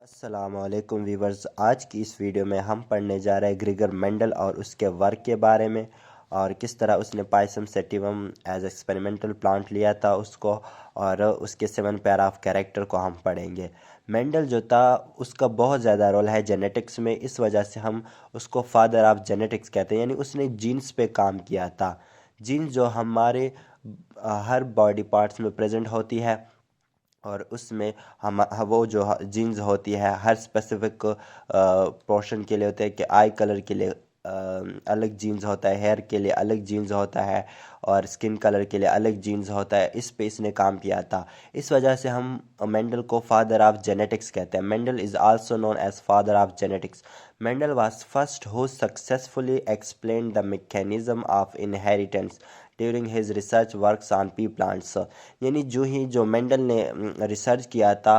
अस्सलामुअलैकुम वीवर्स। आज की इस वीडियो में हम पढ़ने जा रहे हैं ग्रिगर मेंडल और उसके वर्क के बारे में और किस तरह उसने Pisum sativum as experimental plant लिया था उसको, और उसके 7 पैर ऑफ कैरेक्टर को हम पढ़ेंगे। मेंडल जो था उसका बहुत ज़्यादा रोल है जेनेटिक्स में, इस वजह से हम उसको फादर ऑफ जेनेटिक्स कहते हैं। यानी उसने जीन्स पे काम किया था। जीन्स जो हमारे हर बॉडी पार्ट्स में प्रेजेंट होती है और उसमें वो जो जीन्स होती है हर स्पेसिफिक पोर्शन के लिए होते हैं कि आई कलर के लिए अलग जीन्स होता है, हेयर के लिए अलग जीन्स होता है और स्किन कलर के लिए अलग जीन्स होता है। इस पे इसने काम किया था। इस वजह से हम मेंडल को फादर ऑफ जेनेटिक्स कहते हैं। Mendel is also known as father of genetics. Mendel was first who successfully explain the mechanism of inheritance during his research works on pea plants. यानी जो मेंडल ने रिसर्च किया था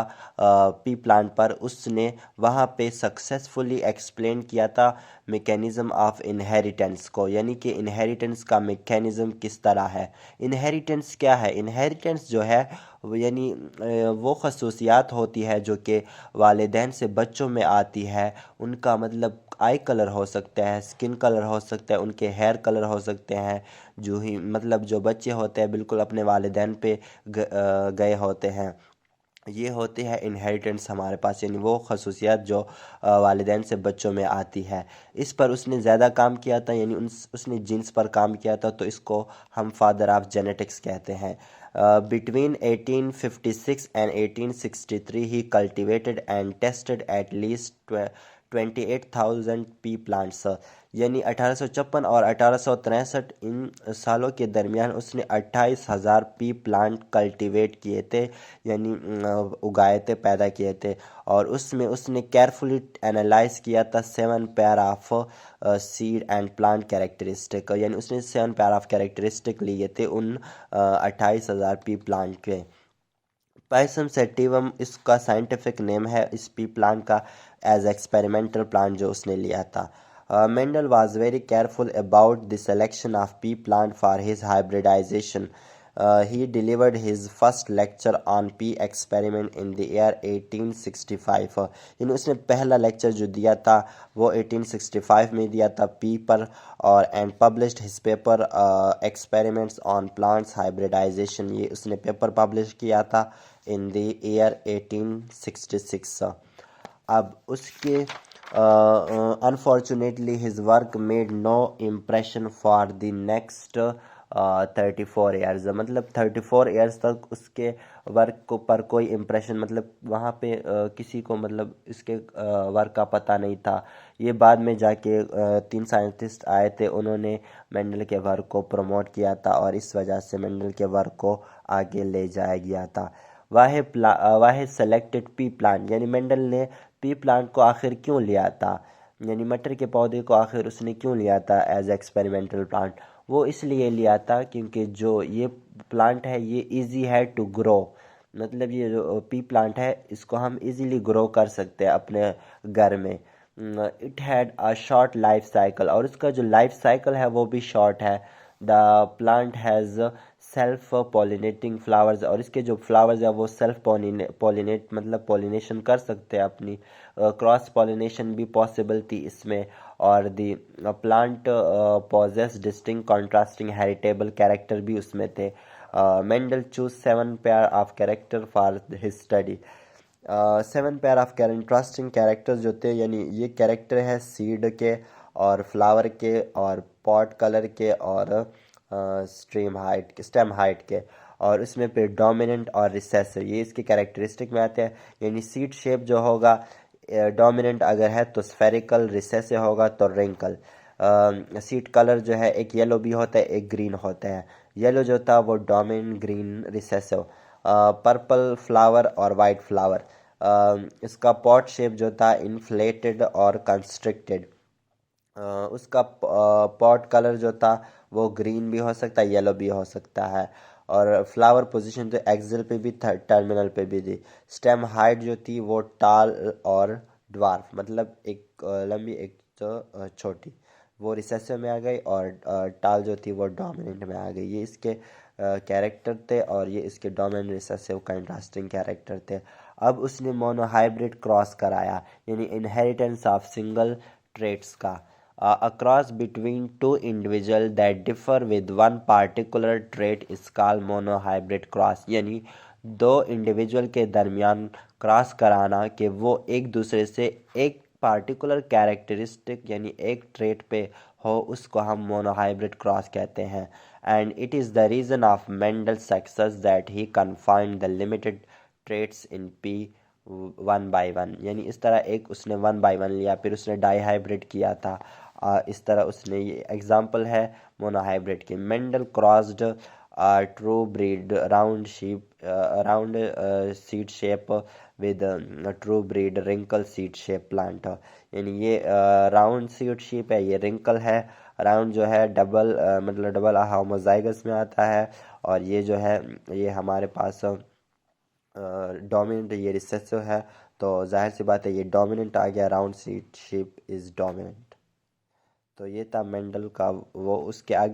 P plant पर, उसने वहाँ पे सक्सेसफुली एक्सप्लेन किया था मैकेनिज्म ऑफ इनहेरिटेंस को। यानी कि इनहेरिटेंस का मैकेनिज्म किस तरह है। इनहेरिटेंस क्या है? इनहेरिटेंस जो है यानी वो खसूसियात होती है जो कि वालिदैन से बच्चों में आती है। उनका मतलब आई कलर हो सकता है, स्किन कलर हो सकता है, उनके हेयर कलर हो सकते हैं। जो बच्चे होते हैं बिल्कुल अपने वालिदैन पे गए होते हैं। ये होते हैं इनहेरिटेंस हमारे पास, यानी वो खसूसियात जो वालिदैन से बच्चों में आती है। इस पर उसने ज़्यादा काम किया था, यानी उसने जीन्स पर काम किया था, तो इसको हम फादर ऑफ जेनेटिक्स कहते हैं। Between 1856 and 1863 he cultivated and tested at least 28,000 P plants. यानी 1856 और 1863 इन सालों के दरमियान उसने 28,000 पी प्लांट कल्टीवेट किए थे, यानी उगाए थे, पैदा किए थे। और उसमें उसने केयरफुली एनालाइज किया था 7 pair of seed and plant characteristic. यानी उसने 7 पैर ऑफ कैरेक्टरिस्टिक लिए थे उन 28,000 पी प्लांट के। पायसम सेटिवम इसका साइंटिफिक नेम है इस पी प्लांट का, एज एक्सपेरिमेंटल प्लांट जो उसने लिया था। Mendel was very careful about the selection of pea plant for his hybridisation. He delivered his first lecture on pea experiment in the year 1865। यानी उसने पहला लेक्चर जो दिया था वो 1865 में दिया था पी पर, और and published his paper experiments on plants hybridisation. ये उसने पेपर पब्लिश किया था इन द ईयर 1866। अब उसके unfortunately his work made no impression for the next 34 years. मतलब 34 ईयर्स तक उसके वर्क को पर कोई इम्प्रेशन, मतलब वहाँ पे किसी को मतलब इसके वर्क का पता नहीं था। ये बाद में जाके 3 साइंटिस्ट आए थे, उन्होंने मेंडल के वर्क को प्रमोट किया था और इस वजह से मेंडल के वर्क को आगे ले जाया गया था। वाहे सेलेक्टेड पी प्लांट, यानी मेंडल ने पी प्लांट को आखिर क्यों लिया था, यानी मटर के पौधे को आखिर उसने क्यों लिया था एज एक्सपेरिमेंटल प्लांट। वो इसलिए लिया था क्योंकि जो ये प्लांट है ये इजी है टू ग्रो। मतलब ये जो पी प्लांट है इसको हम इजीली ग्रो कर सकते हैं अपने घर में। It had a short life cycle, और उसका जो लाइफ साइकिल है वो भी शॉर्ट है। The plant has self pollinating flowers, और इसके जो फ्लावर्स है वो सेल्फ पॉलिनेट मतलब पॉलिनेशन कर सकते हैं अपनी। क्रॉस पॉलिनेशन भी पॉसिबल थी इसमें। और the plant possess distinct contrasting heritable character भी उसमें थे। Mendel choose 7 pair of character for his study. 7 pair of interesting characters जो थे, यानी ये कैरेक्टर है सीड के और फ्लावर के और पॉट कलर के और स्टेम हाइट के, और इसमें फिर डोमिनेंट और रिसेसिव ये इसके कैरेक्टरिस्टिक में आते हैं। यानी सीड शेप जो होगा डोमिनेंट अगर है तो स्फेरिकल, रिसेसिव होगा तो रिंकल। सीड कलर जो है एक येलो भी होता है एक ग्रीन होता है। येलो जो था वो dominant, green recessive. Purple flower और वाइट फ्लावर। इसका पॉट शेप जो था इन्फ्लेटेड और कंस्ट्रिक्टेड। उसका पॉट कलर जो था वो ग्रीन भी हो सकता है, येलो भी हो सकता है। और फ्लावर पोजीशन तो एक्सिल पे भी था, टर्मिनल पे भी थी। स्टेम हाइट जो थी वो टाल और ड्वार्फ, मतलब एक लंबी एक तो छोटी, वो रिसेसिव में आ गई। और टाल जो थी वो डोमिनेंट में आ गई। ये इसके कैरेक्टर थे और ये इसके डोमिनेंट रिसेसिव कंट्रास्टिंग कैरेक्टर थे। अब उसने मोनोहाइब्रिड क्रॉस कराया, यानी इनहेरिटेंस ऑफ सिंगल ट्रेट्स का। A cross between two individual that differ with one particular trait is called monohybrid cross, यानी दो इंडिविजुअल के दरमियान क्रॉस कराना कि वो एक दूसरे से एक पार्टिकुलर कैरेक्टरिस्टिक यानी एक ट्रेट पे हो, उसको हम मोनोहाइब्रिड क्रॉस कहते हैं। And it is the reason of Mendel success that he confined the limited traits in P one by one, यानी इस तरह एक उसने वन बाय वन लिया, फिर उसने डाईहाइब्रिड किया था। इस तरह उसने, ये एग्जांपल है मोनोहाइब्रिड की। Mendel crossed true breed round round seed shape with true breed wrinkle seed shape plant, यानी ये राउंड सीड शेप है, ये रिंकल है। राउंड जो है डबल मतलब डबल होमोजाइगस में आता है, और ये जो है ये हमारे पास डोमिनेंट, ये रिसेसिव है, तो जाहिर सी बात है ये डोमिनेंट आ गया, round seed shape is dominant. तो ये था मेंडल का वो। उसके आगे